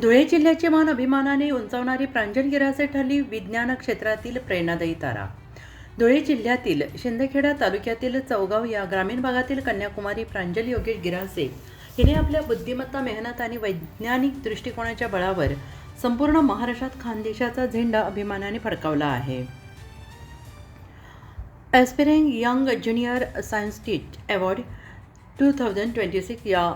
धुळे जिल्ह्याचे मान अभिमानाने उंचावणारी प्रांजल गिरासे ठरली विज्ञान क्षेत्रातील प्रेरणादायी तारा। धुळे जिल्ह्यातील शिंदखेडा तालुक्यातील चौगाव या ग्रामीण भागातील कन्याकुमारी प्रांजल योगेश गिरासे हिने आपल्या बुद्धिमत्ता, मेहनत आणि वैज्ञानिक दृष्टिकोनाच्या बळावर संपूर्ण महाराष्ट्रात खानदेशाचा झेंडा अभिमानाने फडकावला आहे। ॲस्पिरिंग यंग ज्युनियर सायन्टिस्ट अवॉर्ड 2026 या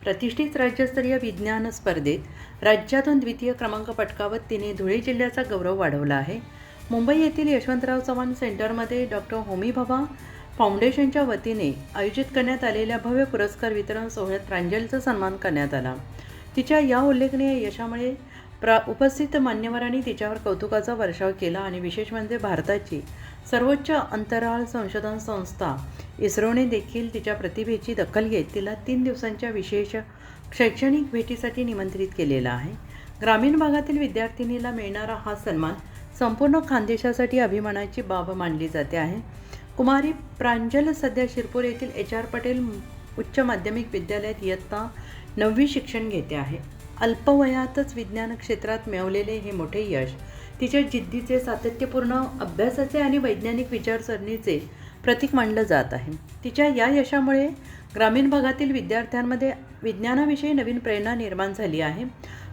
प्रतिष्ठित राज्यस्तरीय विज्ञान स्पर्धेत राज्यातून द्वितीय क्रमांक पटकावत तिने धुळे जिल्ह्याचा गौरव वाढवला आहे। मुंबई येथील यशवंतराव चव्हाण सेंटरमध्ये डॉक्टर होमी भाभा फाउंडेशनच्या वतीने आयोजित करण्यात आलेल्या भव्य पुरस्कार वितरण सोहळ्यात प्रांजलचा सन्मान करण्यात आला। तिच्या या उल्लेखनीय यशामुळे उपस्थित मान्यवरांनी तिच्यावर कौतुकाचा वर्षाव केला आणि विशेष म्हणजे भारताची सर्वोच्च अंतराळ संशोधन संस्था इस्रोने देखील तिच्या प्रतिभेची दखल घेत तिला 3 दिवसांच्या विशेष शैक्षणिक भेटीसाठी निमंत्रित केलेला आहे। ग्रामीण भागातील विद्यार्थिनीला मिळणारा हा सन्मान संपूर्ण खानदेशासाठी अभिमानाची बाब मानली जाते आहे। कुमारी प्रांजल सध्या शिरपूर येथील HR पटेल उच्च माध्यमिक विद्यालयात इयत्ता 9वी शिक्षण घेते आहे। अल्पवयातच विज्ञान क्षेत्रात मिळवलेले हे मोठे यश तिच्या जिद्दीचे, सातत्यपूर्ण अभ्यासाचे आणि वैज्ञानिक विचारसरणीचे प्रतीक मानलं जात आहे। तिच्या या यशामुळे ग्रामीण भागातील विद्यार्थ्यांमध्ये विज्ञानाविषयी नवीन प्रेरणा निर्माण झाली आहे।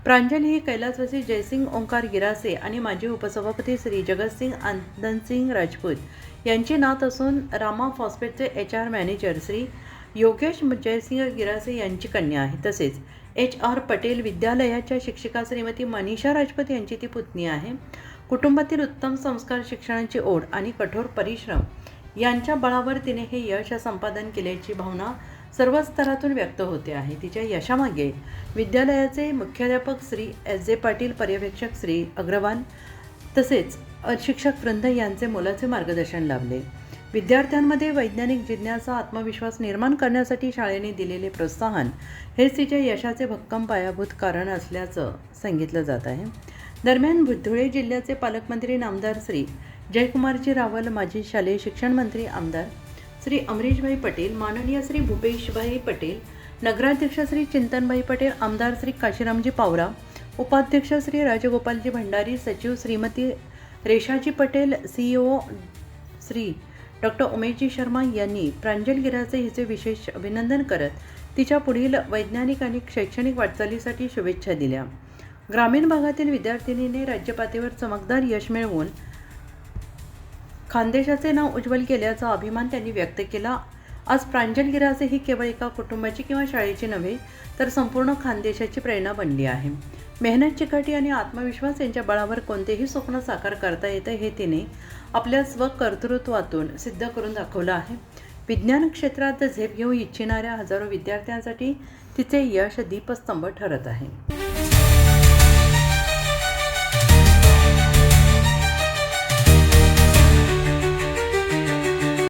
प्रांजल ही कैलासवासी जयसिंग ओंकार गिरासे आणि माजी उपसभापती श्री जगतसिंग आनंदसिंग राजपूत यांची नात असून रामा फॉस्फेटचे HR मॅनेजर श्री योगेश जयसिंग गिरासे यांची कन्या आहे। तसेच HR पटेल विद्यालयाच्या शिक्षिका श्रीमती मनीषा राजपूत यांची ती पुतणी आहे। कुटुंबातील उत्तम संस्कार, शिक्षणाची ओढ आणि कठोर परिश्रम यांच्या बळावर तिने हे यश संपादन केल्याची भावना सर्व स्तरातून व्यक्त होते आहे। तिच्या यशामागे विद्यालयाचे मुख्याध्यापक श्री SJ पाटील, पर्यवेक्षक श्री अग्रवाल तसेच शिक्षक वृंद यांचे मोलाचे मार्गदर्शन लाभले। विद्यार्थ्यांमध्ये वैज्ञानिक जिज्ञासा, आत्मविश्वास निर्माण करण्यासाठी शाळेने दिलेले प्रोत्साहन हेच तिच्या यशाचे भक्कम पायाभूत कारण असल्याचं सांगितलं जात आहे। दरम्यान धुळे जिल्ह्याचे पालकमंत्री नामदार श्री जयकुमारजी रावल, माजी शालेय शिक्षण मंत्री आमदार श्री अमरीशभाई पटेल, माननीय श्री भूपेशभाई पटेल, नगराध्यक्ष श्री चिंतनभाई पटेल, आमदार श्री काशीरामजी पावरा, उपाध्यक्ष श्री राजगोपालजी भंडारी, सचिव श्रीमती रेषाजी पटेल, CEO श्री डॉक्टर उमेशजी शर्मा यांनी प्रांजल गिरासे हिचे विशेष अभिनंदन करत तिच्या पुढील वैज्ञानिक आणि शैक्षणिक वाटचालीसाठी शुभेच्छा दिल्या। ग्रामीण भागातील विद्यार्थिनीने राज्यपातळीवर चमकदार यश मिळवून खानदेशाचे नाव उज्ज्वल केल्याचा अभिमान त्यांनी व्यक्त केला। आज प्रांजल गिरासे ही केवळ एका कुटुंबाची किंवा शाळेची नव्हे तर संपूर्ण खानदेशाची प्रेरणा बनली आहे। मेहनत, चिकाटी आणि आत्मविश्वास यांच्या बळावर कोणतेही स्वप्न साकार करता येतं हे तिने आपल्या स्वकर्तृत्वातून सिद्ध करून दाखवलं आहे। विज्ञान क्षेत्रात झेप घेऊ इच्छिणाऱ्या हजारो विद्यार्थ्यांसाठी तिचे यश दीपस्तंभ ठरत आहे।